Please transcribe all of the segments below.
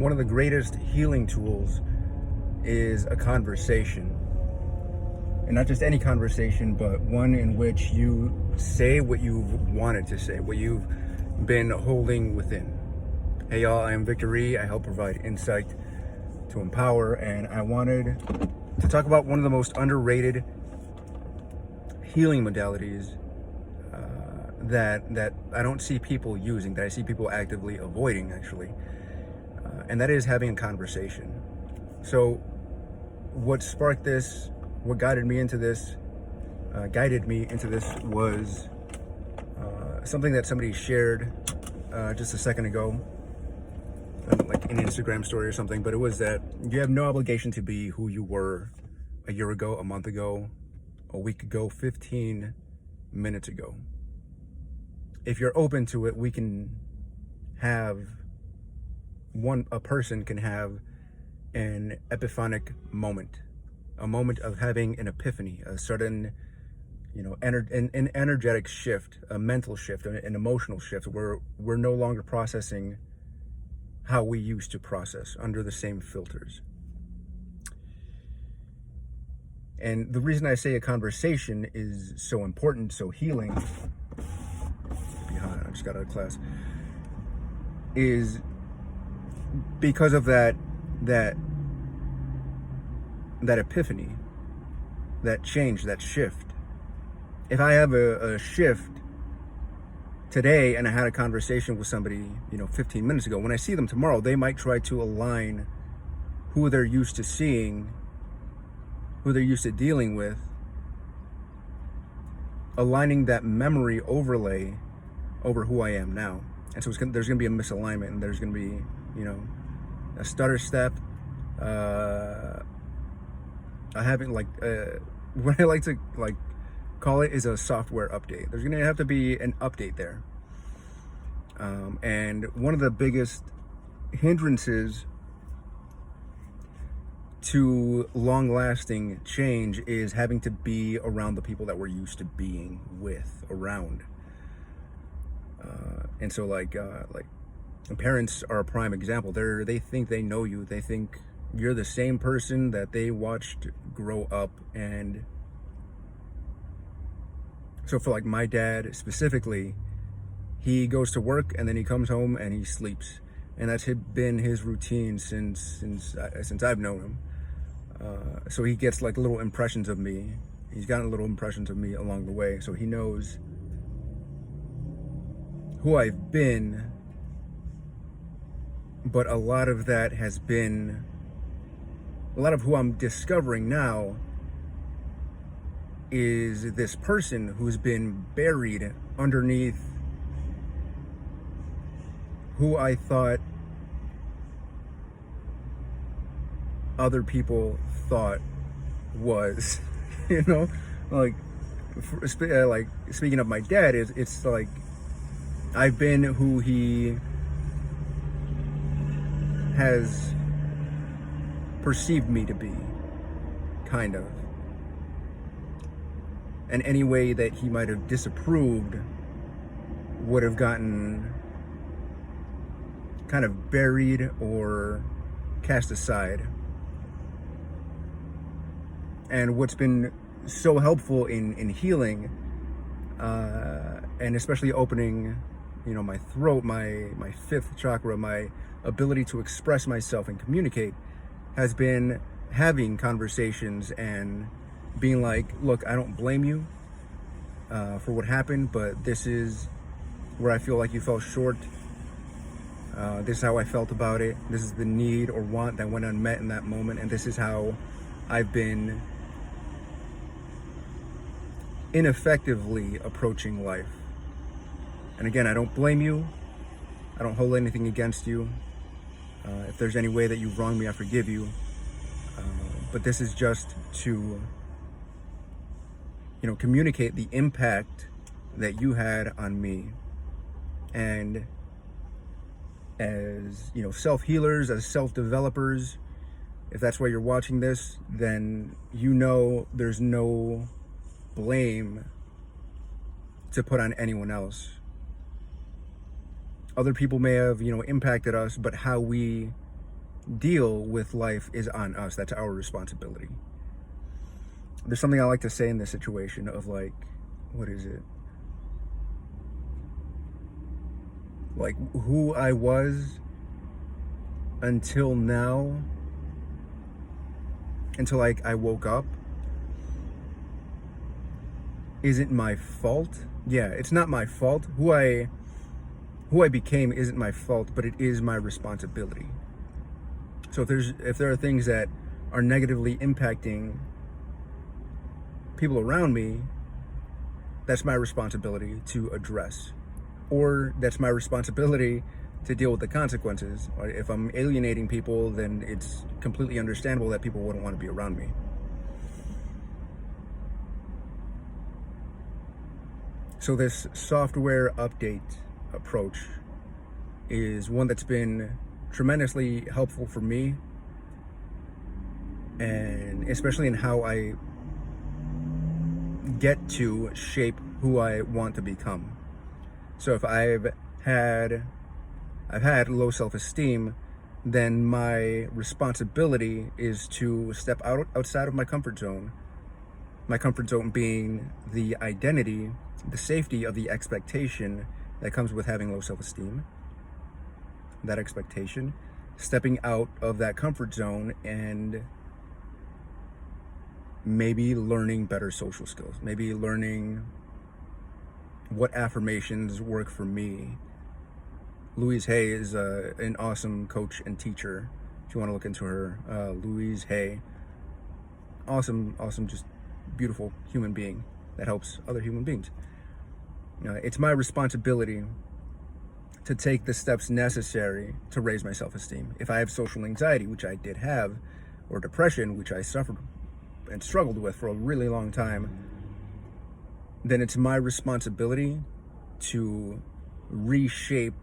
one of the greatest healing tools is a conversation. And not just any conversation, but one in which you say what you've wanted to say, what you've been holding within. Hey y'all, I am VictorÜ. I help provide insight to empower, and I wanted to talk about one of the most underrated healing modalities that I don't see people using, that I see people actively avoiding, actually, and that is having a conversation. So what sparked this, what guided me into this was something that somebody shared just a second ago, like an Instagram story or something, but it was that you have no obligation to be who you were a year ago, a month ago, a week ago, 15 minutes ago. If you're open to it, we can have a person can have an epiphanic moment, a moment of having an epiphany, a sudden, an energetic shift, a mental shift, an emotional shift, where we're no longer processing how we used to process under the same filters. And the reason I say a conversation is so important, so healing, I just got out of class, is because of that epiphany, that change, that shift. If I have a shift today and I had a conversation with somebody, 15 minutes ago, when I see them tomorrow, they might try to align who they're used to seeing, who they're used to dealing with, aligning that memory overlay over who I am now. And so there's going to be a misalignment, and there's going to be, a stutter step. I haven't what I like to call it is a software update. There's going to have to be an update there. And one of the biggest hindrances to long-lasting change is having to be around the people that we're used to being around. And so parents are a prime example. They think they know you. They think you're the same person that they watched grow up. And so for my dad specifically, he goes to work and then he comes home and he sleeps. And that's been his routine since I've known him. So he gets little impressions of me. He's gotten little impressions of me along the way. So he knows who I've been, but a lot of that has been, a lot of who I'm discovering now is this person who's been buried underneath who I thought other people thought was, speaking of my dad, it's I've been who he has perceived me to be, kind of. And any way that he might have disapproved would have gotten kind of buried or cast aside. And what's been so helpful in healing, and especially opening, my throat, my fifth chakra, my ability to express myself and communicate, has been having conversations and being look, I don't blame you for what happened, but this is where I feel like you fell short. This is how I felt about it. This is the need or want that went unmet in that moment, and this is how I've been ineffectively approaching life. And again, I don't blame you. I don't hold anything against you. If there's any way that you've wronged me, I forgive you. But this is just to, communicate the impact that you had on me. And as, self-healers, as self-developers, if that's why you're watching this, then there's no blame to put on anyone else. Other people may have, impacted us, but how we deal with life is on us. That's our responsibility. There's something I like to say in this situation of like, what is it? Like who I was until now, until like I woke up, isn't my fault. Yeah, it's not my fault. Who I became isn't my fault, but it is my responsibility. So if there are things that are negatively impacting people around me, that's my responsibility to address. Or that's my responsibility to deal with the consequences. If I'm alienating people, then it's completely understandable that people wouldn't want to be around me. So this software update approach is one that's been tremendously helpful for me, and especially in how I get to shape who I want to become. So if I've had low self-esteem, then my responsibility is to step outside of my comfort zone. My comfort zone being the identity, the safety of the expectation that comes with having low self-esteem. That expectation, stepping out of that comfort zone and maybe learning better social skills, maybe learning what affirmations work for me. Louise Hay is an awesome coach and teacher. If you want to look into her, Louise Hay, awesome, just beautiful human being that helps other human beings. It's my responsibility to take the steps necessary to raise my self-esteem. If I have social anxiety, which I did have, or depression, which I suffered and struggled with for a really long time, then it's my responsibility to reshape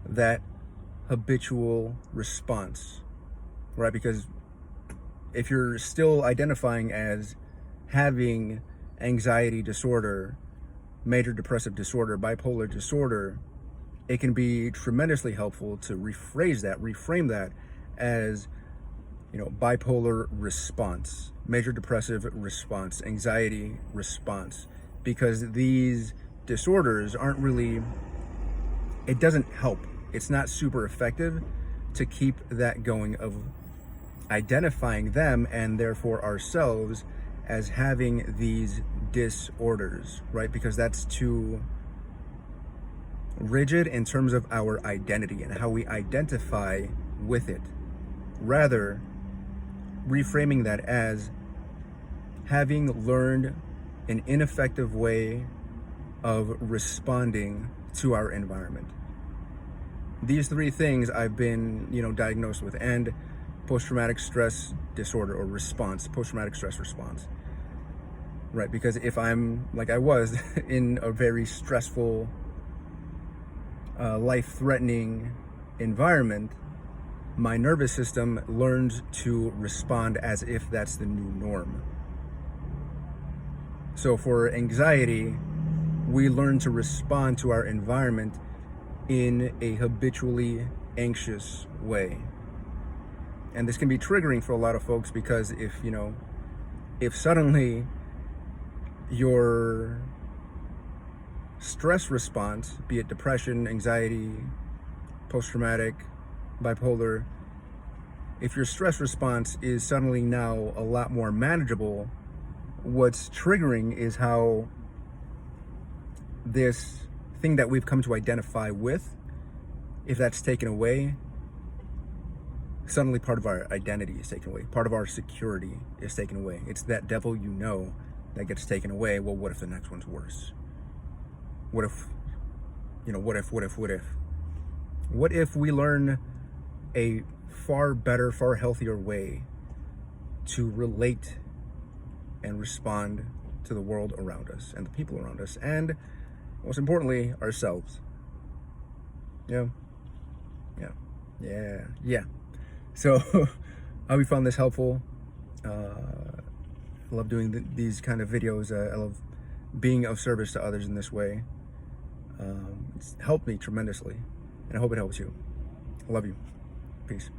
that habitual response, right? Because if you're still identifying as having anxiety disorder, major depressive disorder, bipolar disorder, it can be tremendously helpful to reframe that as, bipolar response, major depressive response, anxiety response, because these disorders aren't really, it doesn't help. It's not super effective to keep that going of identifying them and therefore ourselves as having these disorders, right? Because that's too rigid in terms of our identity and how we identify with it. Rather, reframing that as having learned an ineffective way of responding to our environment. These three things I've been, diagnosed with, and post-traumatic stress disorder or response, post-traumatic stress response, right? Because if I'm, like I was, in a very stressful, life-threatening environment, my nervous system learns to respond as if that's the new norm. So for anxiety, we learn to respond to our environment in a habitually anxious way. And this can be triggering for a lot of folks, because if suddenly your stress response, be it depression, anxiety, post-traumatic, bipolar, if your stress response is suddenly now a lot more manageable, what's triggering is how this thing that we've come to identify with, if that's taken away, suddenly part of our identity is taken away. Part of our security is taken away. It's that devil that gets taken away. Well, what if the next one's worse? What if we learn a far better, far healthier way to relate and respond to the world around us and the people around us, and most importantly, ourselves. Yeah. So I hope you found this helpful. I love doing these kind of videos. I love being of service to others in this way. It's helped me tremendously, and I hope it helps you. I love you. Peace.